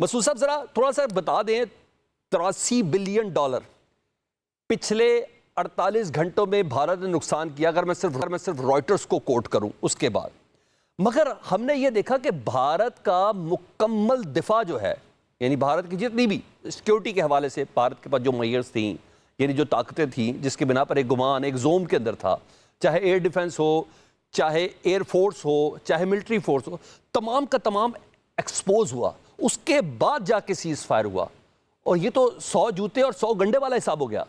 مسعود صاحب ذرا تھوڑا سا بتا دیں، 83 بلین ڈالر پچھلے 48 گھنٹوں میں بھارت نے نقصان کیا، اگر میں صرف رائٹرز کو کوٹ کروں اس کے بعد. مگر ہم نے یہ دیکھا کہ بھارت کا مکمل دفاع جو ہے، یعنی بھارت کی جتنی بھی سیکیورٹی کے حوالے سے بھارت کے پاس جو میئرز تھیں، یعنی جو طاقتیں تھیں جس کی بنا پر ایک گمان ایک زوم کے اندر تھا، چاہے ایئر ڈیفنس ہو، چاہے ایئر فورس ہو، چاہے ملٹری فورس ہو، تمام کا تمام ایکسپوز ہوا. اس کے بعد جا کے سیز فائر ہوا، اور یہ تو 100 جوتے اور 100 گنڈے والا حساب ہو گیا.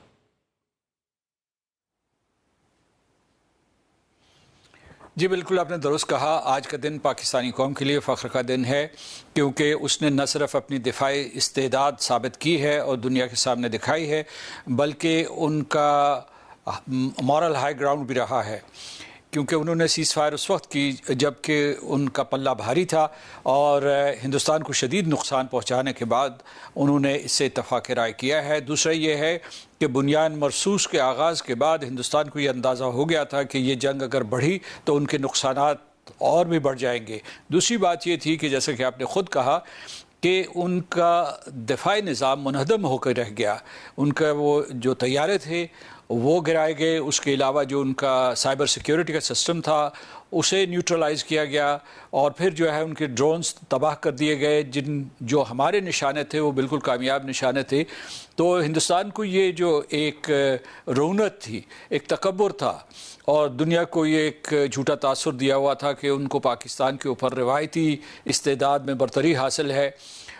جی بالکل، آپ نے درست کہا. آج کا دن پاکستانی قوم کے لیے فخر کا دن ہے، کیونکہ اس نے نہ صرف اپنی دفاعی استعداد ثابت کی ہے اور دنیا کے سامنے دکھائی ہے، بلکہ ان کا مورل ہائی گراؤنڈ بھی رہا ہے، کیونکہ انہوں نے سیز فائر اس وقت کی جب کہ ان کا پلہ بھاری تھا اور ہندوستان کو شدید نقصان پہنچانے کے بعد انہوں نے اس سے اتفاق رائے کیا ہے. دوسرا یہ ہے کہ بنیان مرصوص کے آغاز کے بعد ہندوستان کو یہ اندازہ ہو گیا تھا کہ یہ جنگ اگر بڑھی تو ان کے نقصانات اور بھی بڑھ جائیں گے. دوسری بات یہ تھی کہ جیسے کہ آپ نے خود کہا کہ ان کا دفاعی نظام منہدم ہو کر رہ گیا. ان کا وہ جو طیارے تھے وہ گرائے گئے، اس کے علاوہ جو ان کا سائبر سیکیورٹی کا سسٹم تھا اسے نیوٹرلائز کیا گیا، اور پھر جو ہے ان کے ڈرونز تباہ کر دیے گئے، جو ہمارے نشانے تھے وہ بالکل کامیاب نشانے تھے. تو ہندوستان کو یہ جو ایک رونت تھی، ایک تکبر تھا، اور دنیا کو یہ ایک جھوٹا تاثر دیا ہوا تھا کہ ان کو پاکستان کے اوپر روایتی استعداد میں برتری حاصل ہے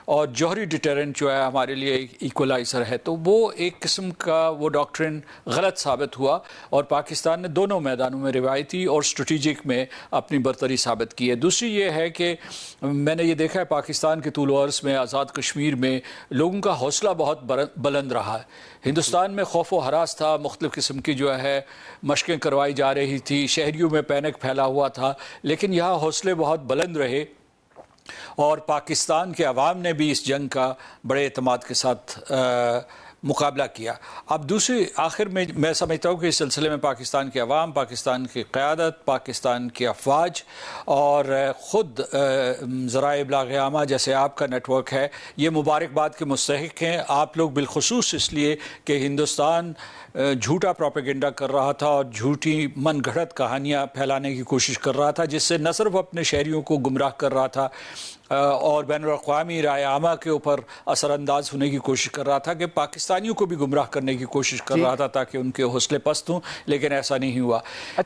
اور جوہری ڈیٹرنٹ جو ہے ہمارے لیے ایکولائزر ہے، تو وہ ایک قسم کا وہ ڈاکٹرن غلط ثابت ہوا، اور پاکستان نے دونوں میدانوں میں روایتی اور اسٹریٹجک میں اپنی برتری ثابت کی ہے. دوسری یہ ہے کہ میں نے یہ دیکھا ہے پاکستان کے طول و عرض میں، آزاد کشمیر میں لوگوں کا حوصلہ بہت بلند رہا ہے. ہندوستان میں خوف و ہراس تھا، مختلف قسم کی جو ہے مشقیں کروائی جا رہی تھی، شہریوں میں پینک پھیلا ہوا تھا، لیکن یہاں حوصلے بہت بلند رہے، اور پاکستان کے عوام نے بھی اس جنگ کا بڑے اعتماد کے ساتھ مقابلہ کیا. اب دوسری آخر میں سمجھتا ہوں کہ اس سلسلے میں پاکستان کے عوام، پاکستان کی قیادت، پاکستان کی افواج اور خود ذرائع ابلاغ عامہ جیسے آپ کا نیٹ ورک ہے، یہ مبارکباد کے مستحق ہیں. آپ لوگ بالخصوص اس لیے کہ ہندوستان جھوٹا پروپیگنڈا کر رہا تھا اور جھوٹی من گھڑت کہانیاں پھیلانے کی کوشش کر رہا تھا، جس سے نہ صرف اپنے شہریوں کو گمراہ کر رہا تھا اور بین الاقوامی رائے عامہ کے اوپر اثر انداز ہونے کی کوشش کر رہا تھا، کہ پاکستانیوں کو بھی گمراہ کرنے کی کوشش کر رہا تھا تاکہ ان کے حوصلے پست ہوں، لیکن ایسا نہیں ہوا.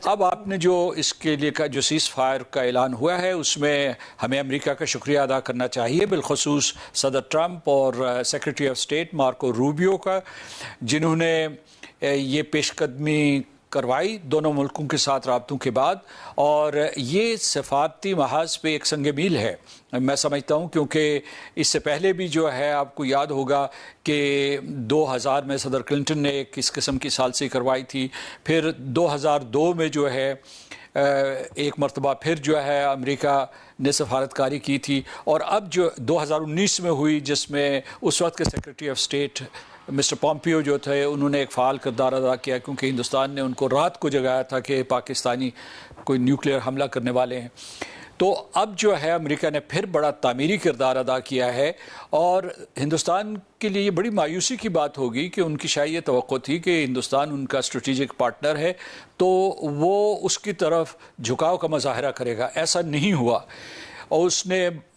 اب آپ نے جو اس کے لیے کا جو سیز فائر کا اعلان ہوا ہے، اس میں ہمیں امریکہ کا شکریہ ادا کرنا چاہیے، بالخصوص صدر ٹرمپ اور secretary of state Marco Rubio کا، جنہوں نے یہ پیش قدمی کروائی دونوں ملکوں کے ساتھ رابطوں کے بعد. اور یہ سفارتی محاذ پہ ایک سنگ میل ہے میں سمجھتا ہوں، کیونکہ اس سے پہلے بھی جو ہے آپ کو یاد ہوگا کہ 2000 میں صدر کلنٹن نے ایک اس قسم کی ثالثی کروائی تھی، پھر 2002 میں جو ہے ایک مرتبہ پھر جو ہے امریکہ نے سفارتکاری کی تھی، اور اب جو 2019 میں ہوئی، جس میں اس وقت کے secretary of state mister Pompeo جو تھے، انہوں نے ایک فعال کردار ادا کیا، کیونکہ ہندوستان نے ان کو رات کو جگایا تھا کہ پاکستانی کوئی نیوکلیئر حملہ کرنے والے ہیں. تو اب جو ہے امریکہ نے پھر بڑا تعمیری کردار ادا کیا ہے، اور ہندوستان کے لیے یہ بڑی مایوسی کی بات ہوگی کہ ان کی شاید یہ توقع تھی کہ ہندوستان ان کا اسٹریٹجک پارٹنر ہے تو وہ اس کی طرف جھکاؤ کا مظاہرہ کرے گا. ایسا نہیں ہوا، اور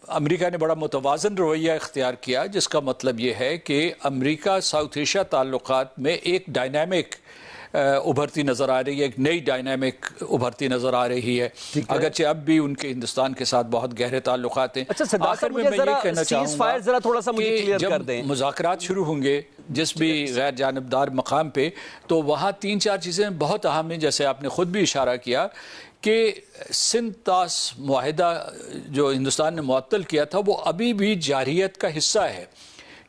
امریکہ نے بڑا متوازن رویہ اختیار کیا، جس کا مطلب یہ ہے کہ امریکہ ساؤتھ ایشیا تعلقات میں ایک ڈائنامک ابھرتی نظر آ رہی ہے، ایک نئی ڈائنامک ابھرتی نظر آ رہی ہے، اگرچہ اب بھی ان کے ہندوستان کے ساتھ بہت گہرے تعلقات ہیں. آخر میں میں یہ کہنا چاہوں گا کہ جب مذاکرات شروع ہوں گے جس بھی غیر جانبدار مقام پہ، تو وہاں 3-4 چیزیں بہت اہم ہیں، جیسے آپ نے خود بھی اشارہ کیا کہ سندھ طاس معاہدہ جو ہندوستان نے معطل کیا تھا، وہ ابھی بھی جارحیت کا حصہ ہے،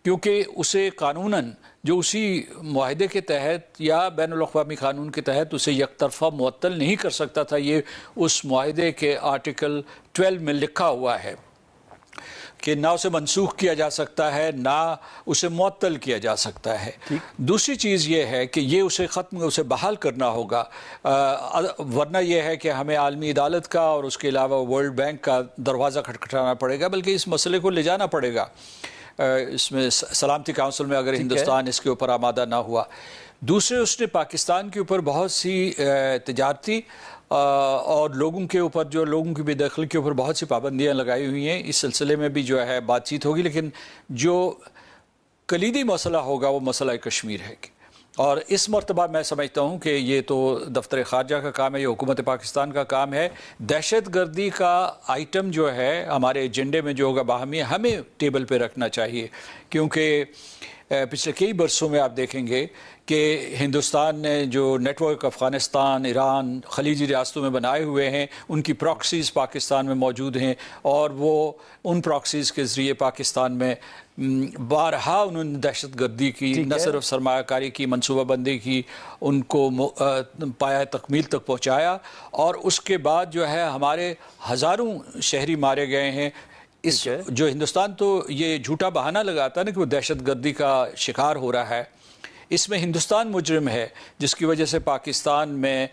کیونکہ اسے قانوناً جو اسی معاہدے کے تحت یا بین الاقوامی قانون کے تحت اسے یک طرفہ معطل نہیں کر سکتا تھا. یہ اس معاہدے کے آرٹیکل 12 میں لکھا ہوا ہے کہ نہ اسے منسوخ کیا جا سکتا ہے، نہ اسے معطل کیا جا سکتا ہے. دوسری چیز یہ ہے کہ یہ اسے بحال کرنا ہوگا، ورنہ یہ ہے کہ ہمیں عالمی عدالت کا اور اس کے علاوہ ورلڈ بینک کا دروازہ کھٹکھٹانا پڑے گا، بلکہ اس مسئلے کو لے جانا پڑے گا اس میں سلامتی کونسل میں اگر ہندوستان اس کے اوپر آمادہ نہ ہوا. دوسرے اس نے پاکستان کے اوپر بہت سی تجارتی اور لوگوں کے اوپر لوگوں کی بے دخلی کے اوپر بہت سی پابندیاں لگائی ہوئی ہیں. اس سلسلے میں بھی جو ہے بات چیت ہوگی، لیکن جو کلیدی مسئلہ ہوگا وہ مسئلہ کشمیر ہے. اور اس مرتبہ میں سمجھتا ہوں کہ یہ تو دفتر خارجہ کا کام ہے، یہ حکومت پاکستان کا کام ہے. دہشت گردی کا آئٹم جو ہے ہمارے ایجنڈے میں جو ہوگا باہمی ہمیں ٹیبل پہ رکھنا چاہیے، کیونکہ پچھلے کئی برسوں میں آپ دیکھیں گے کہ ہندوستان نے جو نیٹ ورک افغانستان، ایران، خلیجی ریاستوں میں بنائے ہوئے ہیں، ان کی پراکسیز پاکستان میں موجود ہیں، اور وہ ان پراکسیز کے ذریعے پاکستان میں بارہا انہوں نے دہشت گردی کی نہ صرف سرمایہ کاری کی، منصوبہ بندی کی، ان کو پایہ تکمیل تک پہنچایا. اور اس کے بعد جو ہے ہمارے ہزاروں شہری مارے گئے ہیں. اس جو ہندوستان تو یہ جھوٹا بہانہ لگاتا ہے نا کہ وہ دہشت گردی کا شکار ہو رہا ہے، اس میں ہندوستان مجرم ہے، جس کی وجہ سے پاکستان میں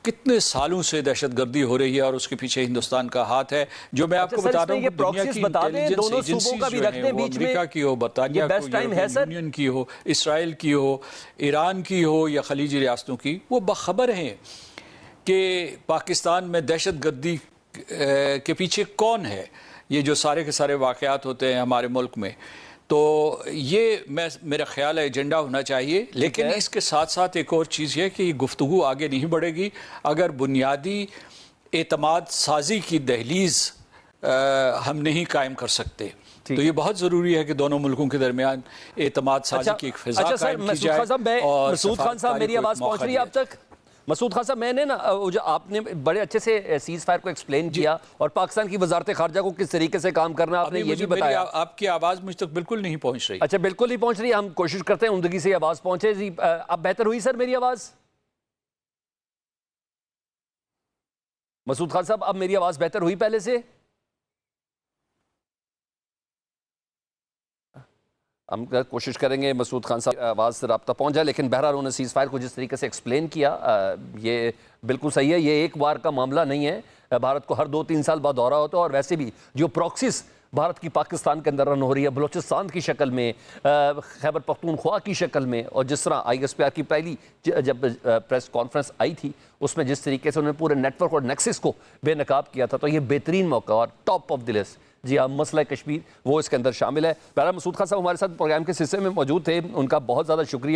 کتنے سالوں سے دہشت گردی ہو رہی ہے اور اس کے پیچھے ہندوستان کا ہاتھ ہے. جو میں آپ کو بتا رہا ہوں کہ دنیا کی انٹیلیجنس ایجنسیز جو ہیں وہ امریکہ کی ہو، برطانیہ کی ہو، یورپین یونین کی ہو، اسرائیل کی ہو، ایران کی ہو یا خلیجی ریاستوں کی، وہ باخبر ہیں کہ پاکستان میں دہشت گردی کے پیچھے کون ہے. یہ جو سارے کے سارے واقعات ہوتے ہیں ہمارے ملک میں، تو یہ میرا خیال ہے ایجنڈا ہونا چاہیے. لیکن اس کے ساتھ ساتھ ایک اور چیز یہ کہ یہ گفتگو آگے نہیں بڑھے گی اگر بنیادی اعتماد سازی کی دہلیز ہم نہیں قائم کر سکتے. تو یہ بہت ضروری ہے کہ دونوں ملکوں کے درمیان اعتماد سازی کی ایک فضا قائم کی جائے. اور مسعود خان صاحب میری آواز پہنچ رہی ہے آپ تک؟ مسعود خان صاحب، میں نے نا جو آپ نے بڑے اچھے سے سیز فائر کو ایکسپلین کیا اور پاکستان کی وزارت خارجہ کو کس طریقے سے کام کرنا آپ نے یہ بھی بتایا. آپ کی آواز مجھ تک بالکل نہیں پہنچ رہی. اچھا، بالکل نہیں پہنچ رہی. ہم کوشش کرتے ہیں عمدگی سے آواز پہنچے. جی اب بہتر ہوئی سر میری آواز؟ مسعود خان صاحب اب میری آواز بہتر ہوئی پہلے سے؟ ہم کوشش کریں گے مسعود خان صاحب آواز سے رابطہ پہنچ جائے. لیکن بہرحال انہوں نے سیز فائر کو جس طریقے سے ایکسپلین کیا یہ بالکل صحیح ہے. یہ ایک بار کا معاملہ نہیں ہے. بھارت کو ہر 2-3 سال بعد دورہ ہوتا ہے. اور ویسے بھی جو پراکسیز بھارت کی پاکستان کے اندر رن ہو رہی ہے، بلوچستان کی شکل میں، خیبر پختونخوا کی شکل میں، اور جس طرح آئی ایس پی آر کی پہلی جب پریس کانفرنس آئی تھی اس میں جس طریقے سے انہوں نے پورے نیٹ ورک اور نیکسس کو بے نقاب کیا تھا، تو یہ بہترین موقع اور ٹاپ آف دی لسٹ. جی ہاں، مسئلہ کشمیر وہ اس کے اندر شامل ہے. بہرحال مسعود خان صاحب ہمارے ساتھ پروگرام کے حصے میں موجود تھے، ان کا بہت زیادہ شکریہ.